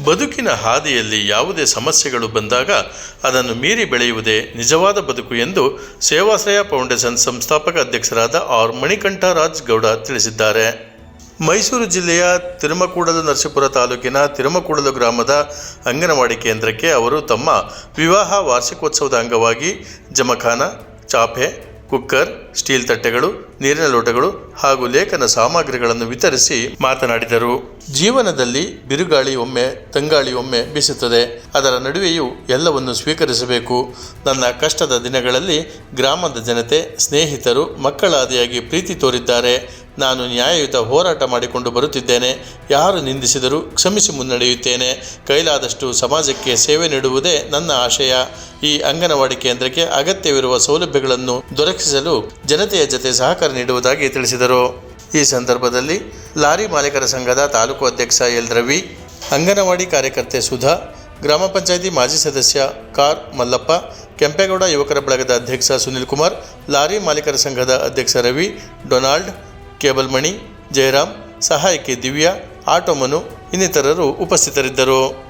ಬದುಕಿನ ಹಾದಿಯಲ್ಲಿ ಯಾವುದೇ ಸಮಸ್ಯೆಗಳು ಬಂದಾಗ ಅದನ್ನು ಮೀರಿ ಬೆಳೆಯುವುದೇ ನಿಜವಾದ ಬದುಕು ಎಂದು ಸೇವಾಶ್ರಯ ಫೌಂಡೇಶನ್ ಸಂಸ್ಥಾಪಕ ಅಧ್ಯಕ್ಷರಾದ ಆರ್ ಮಣಿಕಂಠರಾಜ್ ಗೌಡ ತಿಳಿಸಿದ್ದಾರೆ. ಮೈಸೂರು ಜಿಲ್ಲೆಯ ತಿರುಮಕೂಡಲು ನರಸೀಪುರ ತಾಲೂಕಿನ ತಿರುಮಕೂಡಲು ಗ್ರಾಮದ ಅಂಗನವಾಡಿ ಕೇಂದ್ರಕ್ಕೆ ಅವರು ತಮ್ಮ ವಿವಾಹ ವಾರ್ಷಿಕೋತ್ಸವದ ಅಂಗವಾಗಿ ಜಮಖಾನ, ಚಾಪೆ, ಕುಕ್ಕರ್, ಸ್ಟೀಲ್ ತಟ್ಟೆಗಳು, ನೀರಿನ ಲೋಟಗಳು ಹಾಗೂ ಲೇಖನ ಸಾಮಗ್ರಿಗಳನ್ನು ವಿತರಿಸಿ ಮಾತನಾಡಿದರು. ಜೀವನದಲ್ಲಿ ಬಿರುಗಾಳಿ ಒಮ್ಮೆ, ತಂಗಾಳಿ ಒಮ್ಮೆ ಬೀಸುತ್ತದೆ. ಅದರ ನಡುವೆಯೂ ಎಲ್ಲವನ್ನು ಸ್ವೀಕರಿಸಬೇಕು. ನನ್ನ ಕಷ್ಟದ ದಿನಗಳಲ್ಲಿ ಗ್ರಾಮದ ಜನತೆ, ಸ್ನೇಹಿತರು ಮಕ್ಕಳಾದಿಯಾಗಿ ಪ್ರೀತಿ ತೋರಿದ್ದಾರೆ. ನಾನು ನ್ಯಾಯಯುತ ಹೋರಾಟ ಮಾಡಿಕೊಂಡು ಬರುತ್ತಿದ್ದೇನೆ. ಯಾರು ನಿಂದಿಸಿದರೂ ಕ್ಷಮಿಸಿ ಮುನ್ನಡೆಯುತ್ತೇನೆ. ಕೈಲಾದಷ್ಟು ಸಮಾಜಕ್ಕೆ ಸೇವೆ ನೀಡುವುದೇ ನನ್ನ ಆಶಯ. ಈ ಅಂಗನವಾಡಿ ಕೇಂದ್ರಕ್ಕೆ ಅಗತ್ಯವಿರುವ ಸೌಲಭ್ಯಗಳನ್ನು ದೊರಕಿಸಲು ಜನತೆಯ ಜತೆ ಸಹಕಾರ ನೀಡುವುದಾಗಿ ತಿಳಿಸಿದರು. ಈ ಸಂದರ್ಭದಲ್ಲಿ ಲಾರಿ ಮಾಲೀಕರ ಸಂಘದ ತಾಲೂಕು ಅಧ್ಯಕ್ಷ ಎಲ್ ರವಿ, ಅಂಗನವಾಡಿ ಕಾರ್ಯಕರ್ತೆ ಸುಧಾ, ಗ್ರಾಮ ಪಂಚಾಯಿತಿ ಮಾಜಿ ಸದಸ್ಯ ಕಾರ್ ಮಲ್ಲಪ್ಪ, ಕೆಂಪೇಗೌಡ ಯುವಕರ ಬಳಗದ ಅಧ್ಯಕ್ಷ ಸುನಿಲ್ ಕುಮಾರ್, ಲಾರಿ ಮಾಲೀಕರ ಸಂಘದ ಅಧ್ಯಕ್ಷ ರವಿ, ಡೊನಾಲ್ಡ್, ಕೇಬಲ್ ಮಣಿ, ಜಯರಾಮ್, ಸಹಾಯಕಿ ದಿವ್ಯಾ, ಆಟೋ ಮನು ಇನ್ನಿತರರು ಉಪಸ್ಥಿತರಿದ್ದರು.